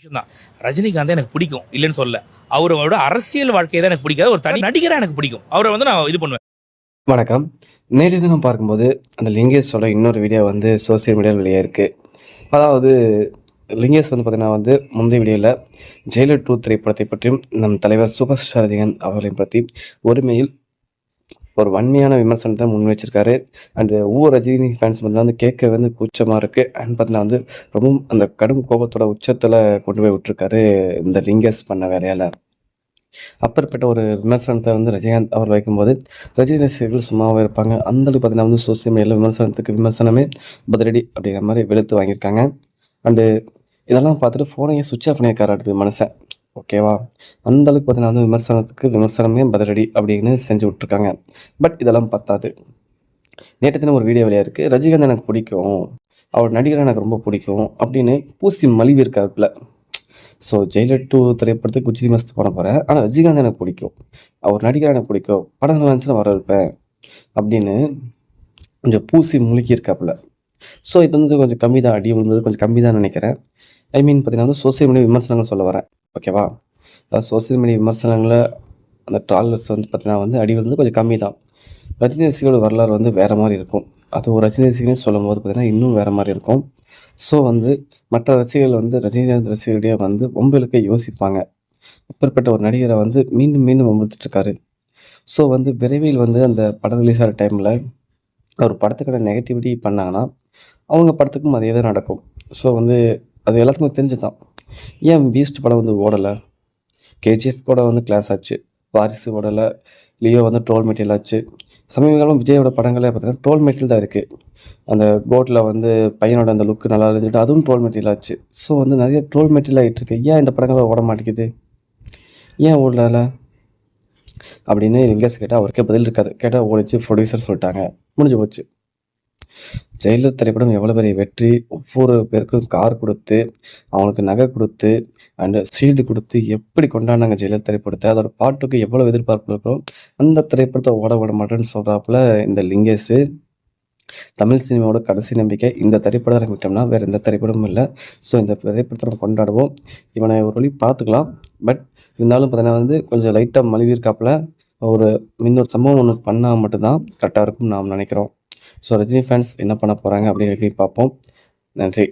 விஷயம் தான். ரஜினிகாந்த் எனக்கு பிடிக்கும் இல்லைன்னு சொல்ல. அவரோட அரசியல் வாழ்க்கையை தான் எனக்கு பிடிக்காது. ஒரு தனி நடிகரா எனக்கு பிடிக்கும். அவரை வந்து நான் இது பண்ணுவேன். வணக்கம். நேற்று தினம் பார்க்கும்போது அந்த லிங்கேஷோட இன்னொரு வீடியோ வந்து சோசியல் மீடியாவில் வெளியாயிருக்கு. அதாவது லிங்கேஷ் வந்து பார்த்தீங்கன்னா வந்து முந்தைய வீடியோவில் ஜெயிலர் 2 திரைப்படத்தை பற்றியும் நம் தலைவர் சூப்பர் ஸ்டார் ரஜினிகாந்த் அவர்களையும் பற்றி ஒருமையில் ஒரு வன்மையான விமர்சனத்தை முன் வச்சிருக்காரு. அண்டு ஒவ்வொரு ரஜினி ஃபேன்ஸ் வந்து கேட்க வந்து கூச்சமாக இருக்குது. அண்ட் பார்த்தீங்கன்னா வந்து ரொம்பவும் அந்த கடும் கோபத்தோட உச்சத்தில் கொண்டு போய் விட்டுருக்காரு இந்த லிங்கேஷ் பண்ண வேலையால். அப்பேற்பட்ட ஒரு விமர்சனத்தை வந்து ரஜினிகாந்த் அவர் வைக்கும்போது ரஜினி ரசிகர்கள் சும்மாவே இருப்பாங்க. அந்தளவுக்கு பார்த்தீங்கன்னா வந்து சோசியல் மீடியாவில் விமர்சனத்துக்கு விமர்சனமே பதிலடி அப்படிங்கிற மாதிரி வெளுத்து வாங்கியிருக்காங்க. அண்டு இதெல்லாம் பார்த்துட்டு ஃபோனையே சுவிட்ச் ஆஃப் பண்ணியிருக்காரு அடுத்து மனுஷன். ஓகேவா? அந்தளவுக்கு பார்த்தீங்கன்னா வந்து விமர்சனத்துக்கு விமர்சனமே பதிலடி அப்படின்னு செஞ்சு விட்ருக்காங்க. பட் இதெல்லாம் பத்தாது. நேற்று தினம் ஒரு வீடியோ வெளியாக இருக்குது. ரஜினிகாந்த் எனக்கு பிடிக்கும், அவர் நடிகரை எனக்கு ரொம்ப பிடிக்கும் அப்படின்னு பூசி மலிவி இருக்காருல. ஸோ ஜெயிலர் 2 திரைப்படத்துக்கு குச்சி மஸ்து பண்ண போகிறேன், ஆனால் ரஜினிகாந்த் எனக்கு பிடிக்கும், அவர் நடிகர் எனக்கு பிடிக்கும், படம் நல்லா இருந்துச்சுன்னா வர இருப்பேன் அப்படின்னு கொஞ்சம் பூசி முழுக்கியிருக்காப்புல. ஸோ இது வந்து கொஞ்சம் கம்மி தான், அடி விழுந்தது கொஞ்சம் கம்மி தான் நினைக்கிறேன். ஐ மீன் பார்த்தீங்கன்னா வந்து சோசியல் மீடியா விமர்சனங்கள் சொல்ல வரேன். ஓகேவா? அதாவது சோசியல் மீடியா விமர்சனங்களில் அந்த ட்ராலர்ஸ் வந்து பார்த்தீங்கன்னா வந்து அடி விழுந்தது கொஞ்சம் கம்மி தான். ரஜினி ரசிகரோட வரலாறு வந்து வேறு மாதிரி இருக்கும். அது ஒரு ரஜினி ரசிகனே சொல்லும் போது பார்த்தீங்கன்னா இன்னும் வேறு மாதிரி இருக்கும். ஸோ வந்து மற்ற ரசிகர்கள் வந்து ரஜினிகாந்த் ரசிகர்களிடையே வந்து வம்புகளுக்கு யோசிப்பாங்க. அப்பேற்பட்ட ஒரு நடிகரை வந்து மீண்டும் மீண்டும் வம்பிழுத்துட்ருக்காரு. ஸோ வந்து விரைவில் வந்து அந்த படம் ரிலீஸ் ஆகிற டைமில் ஒரு படத்துக்கான நெகட்டிவிட்டி பண்ணாங்கன்னா அவங்க படத்துக்கும் அதே தான் நடக்கும். ஸோ வந்து அது எல்லாத்துக்கும் தெரிஞ்சு தான். ஏன் பீஸ்ட் படம் வந்து ஓடலை? கேஜிஎஃப் கூட வந்து கிளாஸ் ஆச்சு, வாரிசு ஓடலை, லியோ வந்து ட்ரோல் மெட்டீரியல் ஆச்சு. சமீப காலம் விஜயோட படங்களே பார்த்தீங்கன்னா ட்ரோல் மெட்டீரியல் தான் இருக்குது. அந்த கோட்டில் வந்து பையனோட அந்த லுக்கு நல்லா இருந்துட்டு அதுவும் ட்ரோல் மெட்டீரியல் ஆச்சு. ஸோ வந்து நிறைய ட்ரோல் மெட்டீரியல் ஆகிட்டுருக்கு. ஏன் இந்த படங்களை ஓட மாட்டேங்குது, ஏன் ஓடல அப்படின்னு லிங்கேஷ் கேட்டால் அவருக்கே பதில் இருக்காது. கேட்டால் ஓடிச்சு, ப்ரொடியூசர் சொல்லிட்டாங்க, முடிஞ்சு போச்சு. ஜெயிலர் திரைப்படம் எவ்வளோ பெரிய வெற்றி, ஒவ்வொரு பேருக்கும் கார் கொடுத்து, அவங்களுக்கு நகை கொடுத்து, அண்டு ஷீல்டு கொடுத்து எப்படி கொண்டாடினாங்க ஜெயிலர் திரைப்படத்தை. அதோட பாட்டுக்கு எவ்வளோ எதிர்பார்ப்பு இருக்கிறோம். அந்த திரைப்படத்தை ஓட விட மாட்டேன்னு சொல்கிறாப்புல இந்த லிங்கேஷு. தமிழ் சினிமாவோட கடைசி நம்பிக்கை இந்த திரைப்படம் இறங்கிட்டோம்னா வேறு எந்த திரைப்படமும் இல்லை. ஸோ இந்த திரைப்படத்தை நம்ம கொண்டாடுவோம். இவனை ஒரு வழி பார்த்துக்கலாம். பட் இருந்தாலும் பார்த்தீங்கன்னா வந்து கொஞ்சம் லைட்டாக மலிவி இருக்காப்புல. ஒரு இன்னொரு சம்பவம் ஒன்று பண்ணால் மட்டும்தான் கரெக்டாக இருக்கும்னு நாம் நினைக்கிறோம். ஸோ ரஜினி ஃபேன்ஸ் என்ன பண்ண போகிறாங்க அப்படின்னு பார்ப்போம். நன்றி.